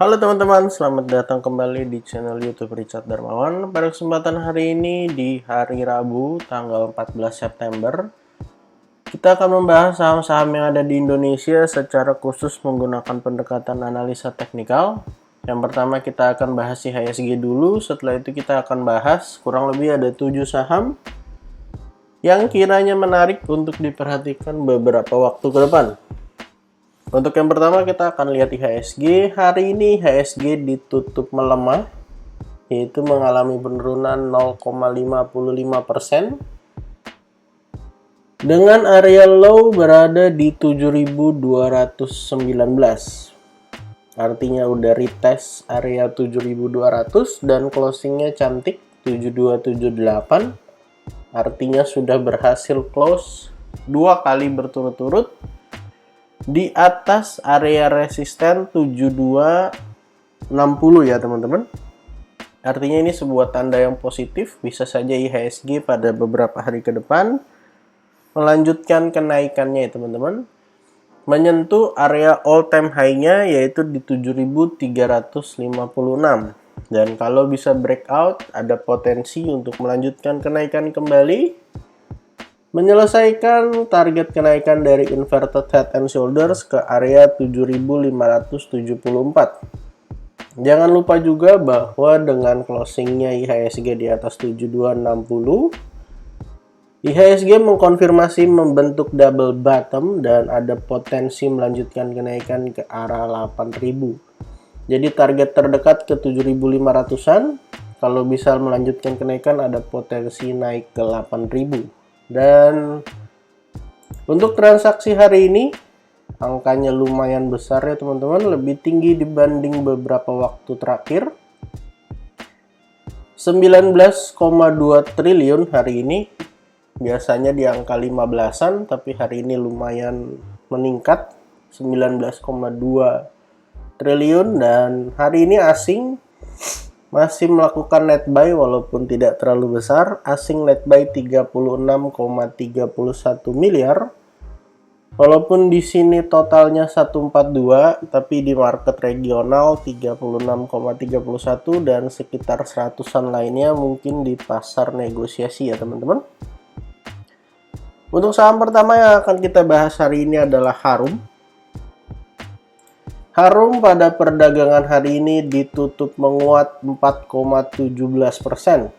Halo teman-teman, selamat datang kembali di channel YouTube Richard Darmawan. Pada kesempatan hari ini di hari Rabu tanggal 14 September, kita akan membahas saham-saham yang ada di Indonesia secara khusus menggunakan pendekatan analisa teknikal. Yang pertama kita akan bahas IHSG dulu, setelah itu kita akan bahas kurang lebih ada 7 saham yang kiranya menarik untuk diperhatikan beberapa waktu ke depan. Untuk yang pertama kita akan lihat IHSG. Hari ini IHSG ditutup melemah, yaitu mengalami penurunan 0,55% dengan area low berada di 7.219. Artinya udah retest area 7.200 dan closingnya cantik 7278. Artinya sudah berhasil close 2 kali berturut-turut di atas area resisten 7260 ya teman-teman. Artinya ini sebuah tanda yang positif. Bisa saja IHSG pada beberapa hari ke depan melanjutkan kenaikannya ya teman-teman, menyentuh area all time high-nya yaitu di 7356. Dan kalau bisa breakout, ada potensi untuk melanjutkan kenaikan kembali, menyelesaikan target kenaikan dari inverted head and shoulders ke area 7574. Jangan lupa juga bahwa dengan closingnya IHSG di atas 7260, IHSG mengkonfirmasi membentuk double bottom dan ada potensi melanjutkan kenaikan ke arah 8000. Jadi target terdekat ke 7500-an, kalau bisa melanjutkan kenaikan ada potensi naik ke 8000. Dan untuk transaksi hari ini angkanya lumayan besar ya teman-teman, lebih tinggi dibanding beberapa waktu terakhir. 19,2 triliun hari ini, biasanya di angka 15-an, tapi hari ini lumayan meningkat 19,2 triliun. Dan hari ini asing masih melakukan net buy walaupun tidak terlalu besar. Asing net buy 36,31 miliar. Walaupun di sini totalnya 142, tapi di market regional 36,31 dan sekitar 100-an lainnya mungkin di pasar negosiasi ya teman-teman. Untuk saham pertama yang akan kita bahas hari ini adalah Harum. Harum pada perdagangan hari ini ditutup menguat 4,17%.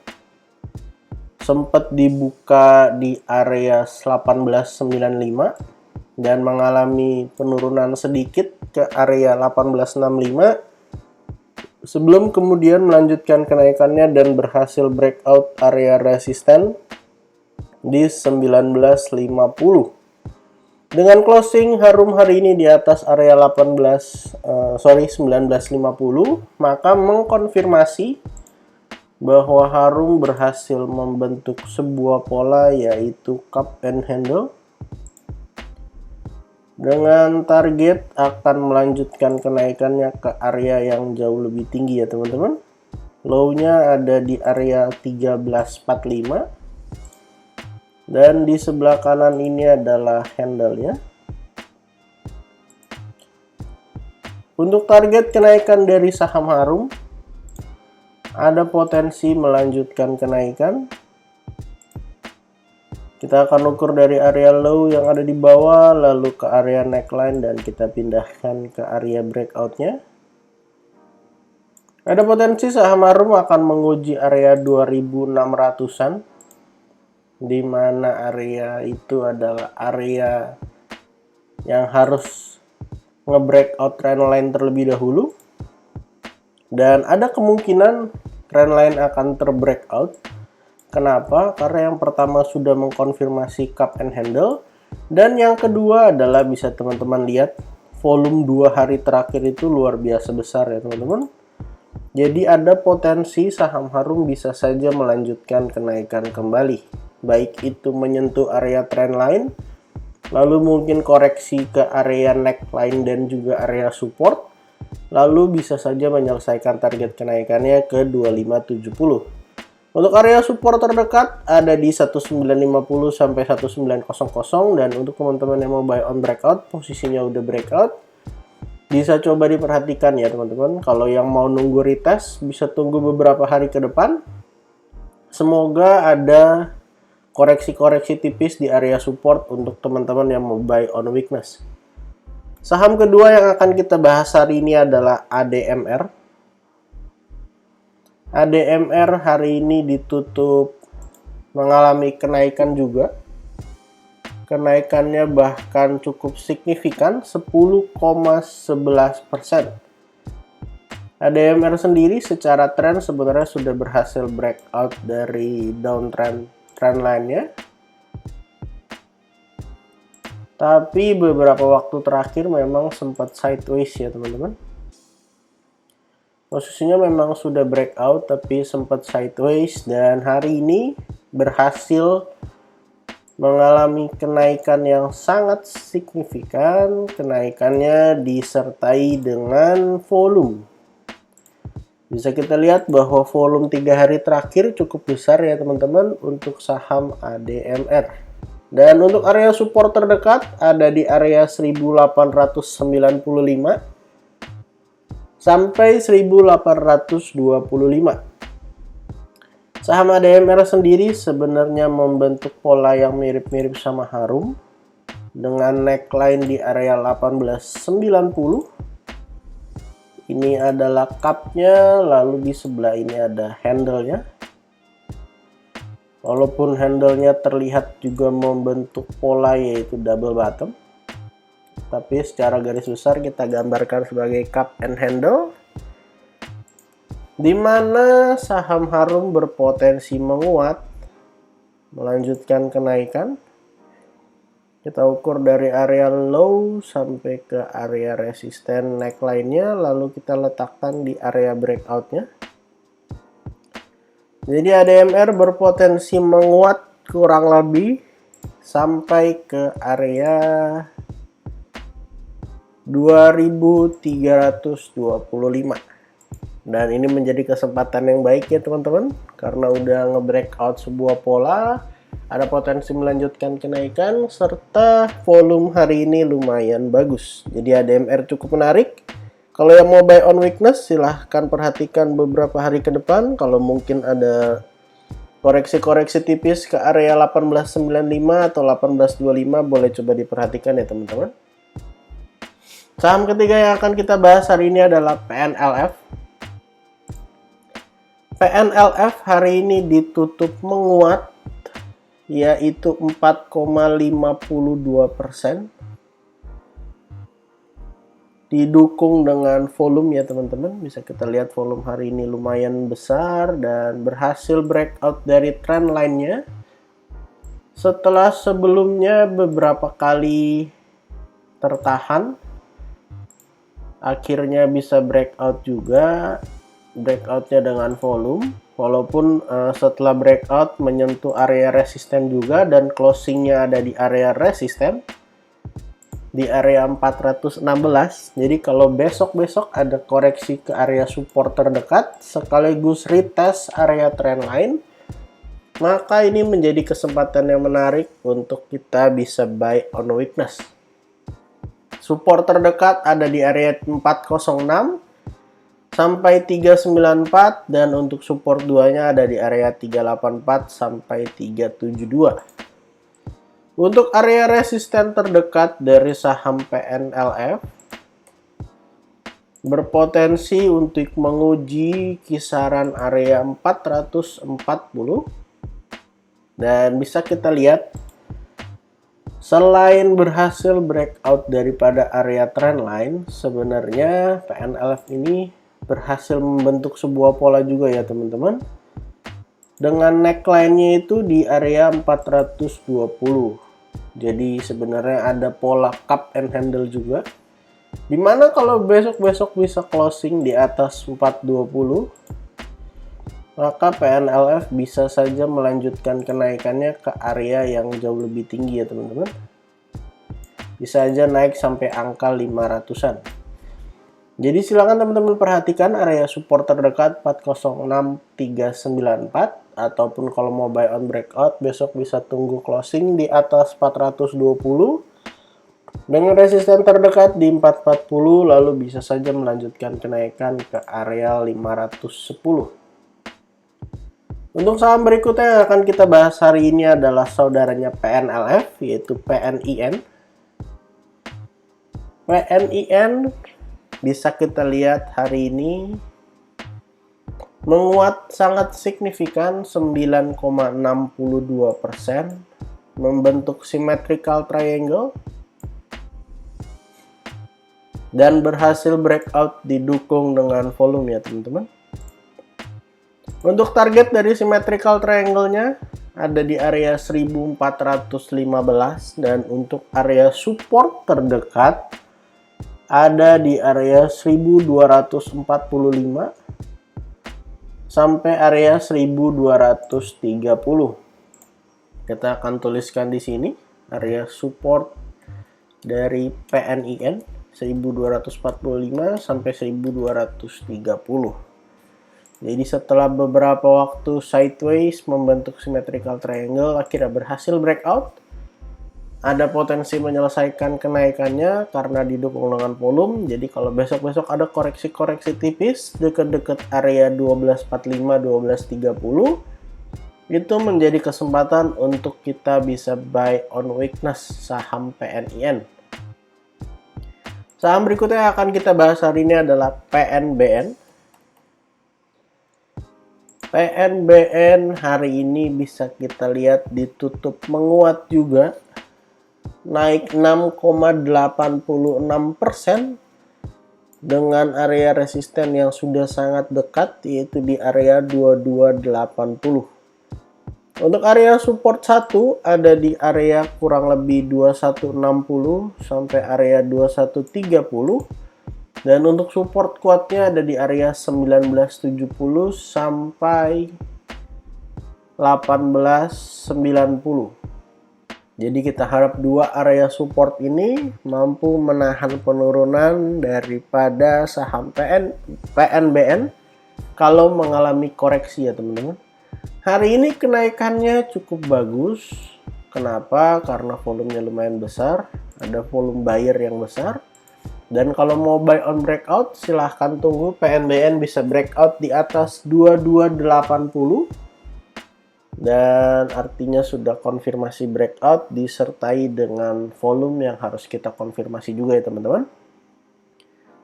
Sempat dibuka di area 1895 dan mengalami penurunan sedikit ke area 1865 sebelum kemudian melanjutkan kenaikannya dan berhasil breakout area resisten di 1950. Dengan closing Harum hari ini di atas area 1950, maka mengkonfirmasi bahwa Harum berhasil membentuk sebuah pola yaitu cup and handle dengan target akan melanjutkan kenaikannya ke area yang jauh lebih tinggi ya teman-teman. Low-nya ada di area 1345. Dan di sebelah kanan ini adalah handle-nya. Untuk target kenaikan dari saham Harum, ada potensi melanjutkan kenaikan. Kita akan ukur dari area low yang ada di bawah, lalu ke area neckline, dan kita pindahkan ke area breakout-nya. Ada potensi saham Harum akan menguji area 2600-an. Di mana area itu adalah area yang harus nge-breakout trendline terlebih dahulu, dan ada kemungkinan trendline akan terbreakout. Kenapa? Karena yang pertama sudah mengkonfirmasi cup and handle, dan yang kedua adalah bisa teman-teman lihat volume 2 hari terakhir itu luar biasa besar ya teman-teman. Jadi ada potensi saham Harum bisa saja melanjutkan kenaikan kembali, baik itu menyentuh area trendline, lalu mungkin koreksi ke area neckline dan juga area support, lalu bisa saja menyelesaikan target kenaikannya ke 2570. Untuk area support terdekat ada di 1950 sampai 1900, dan untuk teman-teman yang mau buy on breakout, posisinya udah breakout Bisa coba diperhatikan ya teman-teman. Kalau yang mau nunggu retest bisa tunggu beberapa hari ke depan. Semoga ada koreksi-koreksi tipis di area support untuk teman-teman yang mau buy on weakness. Saham kedua yang akan kita bahas hari ini adalah ADMR. ADMR hari ini ditutup mengalami kenaikan juga. Kenaikannya bahkan cukup signifikan, 10,11%. ADMR sendiri secara tren sebenarnya sudah berhasil breakout dari downtrend line-nya. Tapi beberapa waktu terakhir memang sempat sideways ya teman-teman. Posisinya memang sudah breakout tapi sempat sideways, dan hari ini berhasil mengalami kenaikan yang sangat signifikan. Kenaikannya disertai dengan volume. Bisa kita lihat bahwa volume 3 hari terakhir cukup besar ya teman-teman untuk saham ADMR. Dan untuk area support terdekat ada di area 1895 sampai 1825. Saham ADMR sendiri sebenarnya membentuk pola yang mirip-mirip sama Harum dengan neckline di area 1890. Ini adalah cup-nya, lalu di sebelah ini ada handle-nya. Walaupun handle-nya terlihat juga membentuk pola yaitu double bottom, tapi secara garis besar kita gambarkan sebagai cup and handle, di mana saham Harum berpotensi menguat, melanjutkan kenaikan. Kita ukur dari area low sampai ke area resisten neckline-nya, lalu kita letakkan di area breakout-nya. Jadi ADMR berpotensi menguat kurang lebih sampai ke area 2325. Dan ini menjadi kesempatan yang baik ya teman-teman, karena udah nge-breakout sebuah pola, ada potensi melanjutkan kenaikan, serta volume hari ini lumayan bagus. Jadi ADMR cukup menarik. Kalau yang mau buy on weakness silahkan perhatikan beberapa hari ke depan. Kalau mungkin ada koreksi-koreksi tipis ke area 1895 atau 1825 boleh coba diperhatikan ya teman-teman. Saham ketiga yang akan kita bahas hari ini adalah PNLF. PNLF hari ini ditutup menguat, yaitu 4,52%. Didukung dengan volume ya teman-teman. Bisa kita lihat volume hari ini lumayan besar dan berhasil breakout dari trend line-nya. Setelah sebelumnya beberapa kali tertahan, akhirnya bisa breakout juga. Breakoutnya dengan volume, walaupun setelah breakout menyentuh area resisten juga, dan closingnya ada di area resisten di area 416. Jadi kalau besok-besok ada koreksi ke area support terdekat sekaligus retest area trend line, maka ini menjadi kesempatan yang menarik untuk kita bisa buy on weakness. Support terdekat ada di area 406 sampai 394, dan untuk support 2-nya ada di area 384 sampai 372. Untuk area resisten terdekat dari saham PNLF berpotensi untuk menguji kisaran area 440, dan bisa kita lihat selain berhasil breakout daripada area trendline, sebenarnya PNLF ini berhasil membentuk sebuah pola juga ya teman-teman, dengan neckline-nya itu di area 420. Jadi sebenarnya ada pola cup and handle juga, dimana kalau besok-besok bisa closing di atas 420, maka PNLF bisa saja melanjutkan kenaikannya ke area yang jauh lebih tinggi ya teman-teman. Bisa aja naik sampai angka 500-an. Jadi silakan teman-teman perhatikan area support terdekat 406394, ataupun kalau mau buy on breakout besok bisa tunggu closing di atas 420. Dengan resisten terdekat di 440, lalu bisa saja melanjutkan kenaikan ke area 510. Untuk saham berikutnya yang akan kita bahas hari ini adalah saudaranya PNLF, yaitu PNIN. PNIN bisa kita lihat hari ini menguat sangat signifikan 9,62%, membentuk symmetrical triangle dan berhasil breakout didukung dengan volume ya teman-teman. Untuk target dari symmetrical triangle-nya ada di area 1415 dan untuk area support terdekat ada di area 1245 sampai area 1230. Kita akan tuliskan di sini area support dari PNIN 1245 sampai 1230. Jadi setelah beberapa waktu sideways membentuk symmetrical triangle akhirnya berhasil breakout. Ada potensi menyelesaikan kenaikannya karena didukung dengan volume. Jadi kalau besok-besok ada koreksi-koreksi tipis dekat-dekat area 1245 1230, itu menjadi kesempatan untuk kita bisa buy on weakness saham PNIN. Saham berikutnya yang akan kita bahas hari ini adalah PNBN. PNBN hari ini bisa kita lihat ditutup menguat juga, naik 6,86% dengan area resisten yang sudah sangat dekat, yaitu di area 2280. Untuk area support 1 ada di area kurang lebih 2160 sampai area 2130. Dan untuk support kuatnya ada di area 1970 sampai 1890. Jadi kita harap dua area support ini mampu menahan penurunan daripada saham PNBN kalau mengalami koreksi ya teman-teman. Hari ini kenaikannya cukup bagus. Kenapa? Karena volumenya lumayan besar, ada volume buyer yang besar. Dan kalau mau buy on breakout, silahkan tunggu PNBN bisa breakout di atas 2280. Dan artinya sudah konfirmasi breakout disertai dengan volume yang harus kita konfirmasi juga ya teman-teman.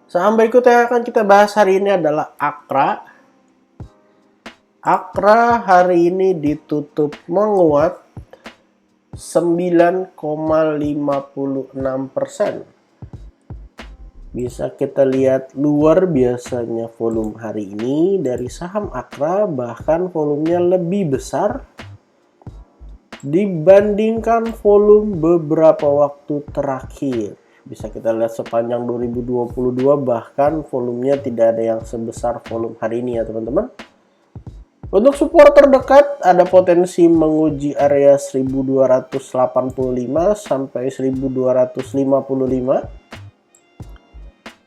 Saham berikutnya yang akan kita bahas hari ini adalah Akra. Akra hari ini ditutup menguat 9,56%. Bisa kita lihat luar biasanya volume hari ini dari saham Akra, bahkan volumenya lebih besar dibandingkan volume beberapa waktu terakhir. Bisa kita lihat sepanjang 2022 bahkan volumenya tidak ada yang sebesar volume hari ini ya teman-teman. Untuk support terdekat ada potensi menguji area 1285 sampai 1255.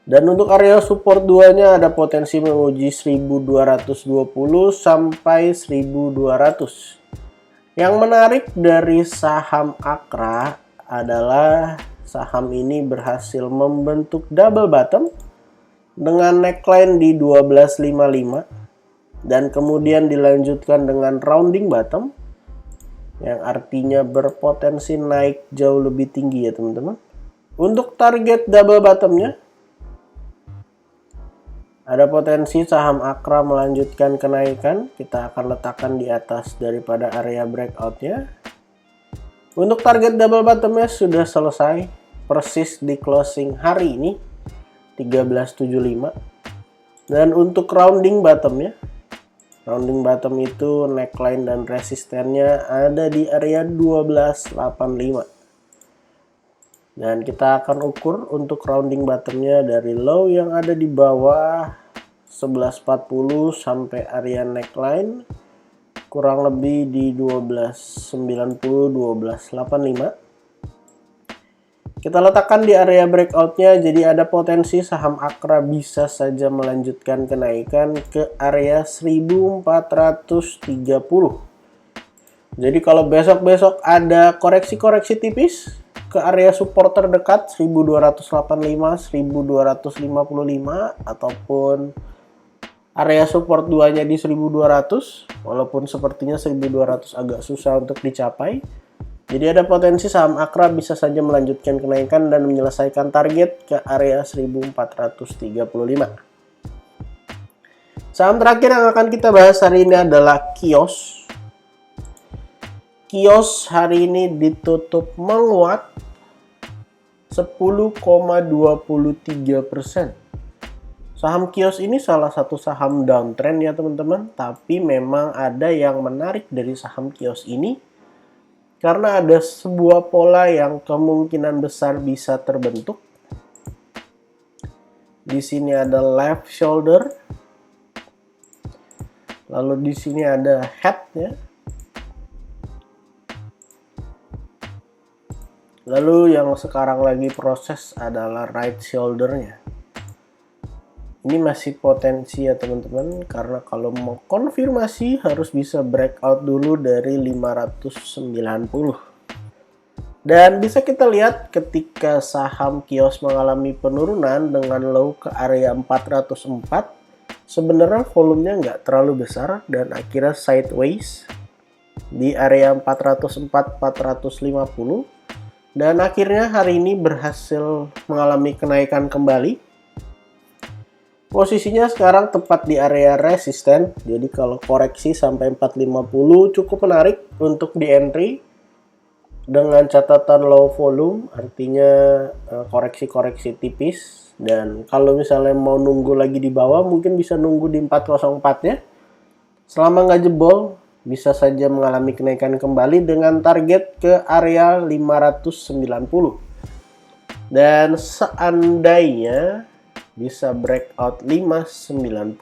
Dan untuk area support 2-nya ada potensi menguji 1220 sampai 1200. Yang menarik dari saham Akra adalah saham ini berhasil membentuk double bottom dengan neckline di 1255 dan kemudian dilanjutkan dengan rounding bottom yang artinya berpotensi naik jauh lebih tinggi ya teman-teman. Untuk target double bottomnya ada potensi saham Akra melanjutkan kenaikan. Kita akan letakkan di atas daripada area breakoutnya. Untuk target double bottomnya sudah selesai persis di closing hari ini 1375. Dan untuk rounding bottom itu neckline dan resistennya ada di area 1285. Dan kita akan ukur untuk rounding bottomnya dari low yang ada di bawah 1140 sampai area neckline kurang lebih di 1290 1285. Kita letakkan di area breakoutnya, jadi ada potensi saham Akra bisa saja melanjutkan kenaikan ke area 1430. Jadi kalau besok-besok ada koreksi-koreksi tipis, ke area support terdekat 1285, 1255 ataupun area support 2-nya di 1200, walaupun sepertinya 1200 agak susah untuk dicapai. Jadi ada potensi saham Akra bisa saja melanjutkan kenaikan dan menyelesaikan target ke area 1435. Saham terakhir yang akan kita bahas hari ini adalah Kios. Kios hari ini ditutup menguat 10,23%. Saham Kios ini salah satu saham downtrend ya teman-teman, tapi memang ada yang menarik dari saham Kios ini karena ada sebuah pola yang kemungkinan besar bisa terbentuk. Di sini ada left shoulder, lalu di sini ada head ya. Lalu yang sekarang lagi proses adalah right shoulder-nya. Ini masih potensi ya teman-teman, karena kalau mau konfirmasi harus bisa breakout dulu dari 590. Dan bisa kita lihat ketika saham Kios mengalami penurunan dengan low ke area 404, sebenarnya volumenya nggak terlalu besar dan akhirnya sideways di area 404-450. Dan akhirnya hari ini berhasil mengalami kenaikan kembali. Posisinya sekarang tepat di area resisten, jadi kalau koreksi sampai 450 cukup menarik untuk di entry dengan catatan low volume, artinya koreksi-koreksi tipis. Dan kalau misalnya mau nunggu lagi di bawah, mungkin bisa nunggu di 404 ya. Selama nggak jebol, bisa saja mengalami kenaikan kembali dengan target ke area 590. Dan seandainya bisa breakout 590,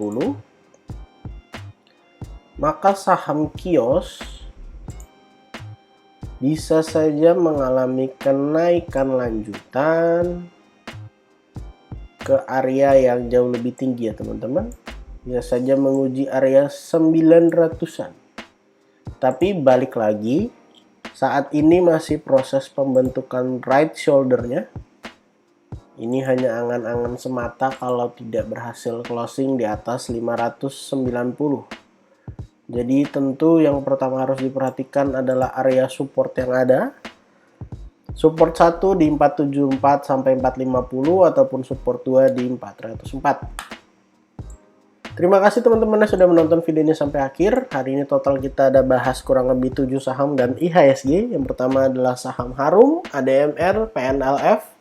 maka saham Kios bisa saja mengalami kenaikan lanjutan ke area yang jauh lebih tinggi ya teman-teman. Bisa saja menguji area 900-an. Tapi balik lagi, saat ini masih proses pembentukan right shoulder-nya. Ini hanya angan-angan semata kalau tidak berhasil closing di atas 590. Jadi tentu yang pertama harus diperhatikan adalah area support yang ada. Support 1 di 474 sampai 450 ataupun support 2 di 404. Terima kasih teman-teman yang sudah menonton video ini sampai akhir. Hari ini total kita ada bahas kurang lebih 7 saham dan IHSG. Yang pertama adalah saham Harum, ADMR, PNLF,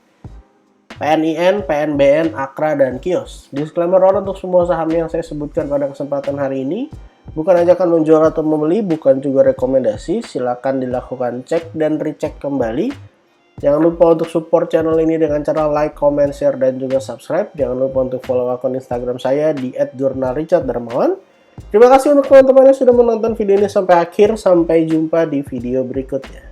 PNIN, PNBN, Akra, dan Kios. Disclaimer untuk semua saham yang saya sebutkan pada kesempatan hari ini bukan ajakan menjual atau membeli, bukan juga rekomendasi. Silakan dilakukan cek dan recheck kembali. Jangan lupa untuk support channel ini dengan cara like, comment, share, dan juga subscribe. Jangan lupa untuk follow akun Instagram saya di @jurnalricharddarmawan. Terima kasih untuk teman-teman yang sudah menonton video ini sampai akhir. Sampai jumpa di video berikutnya.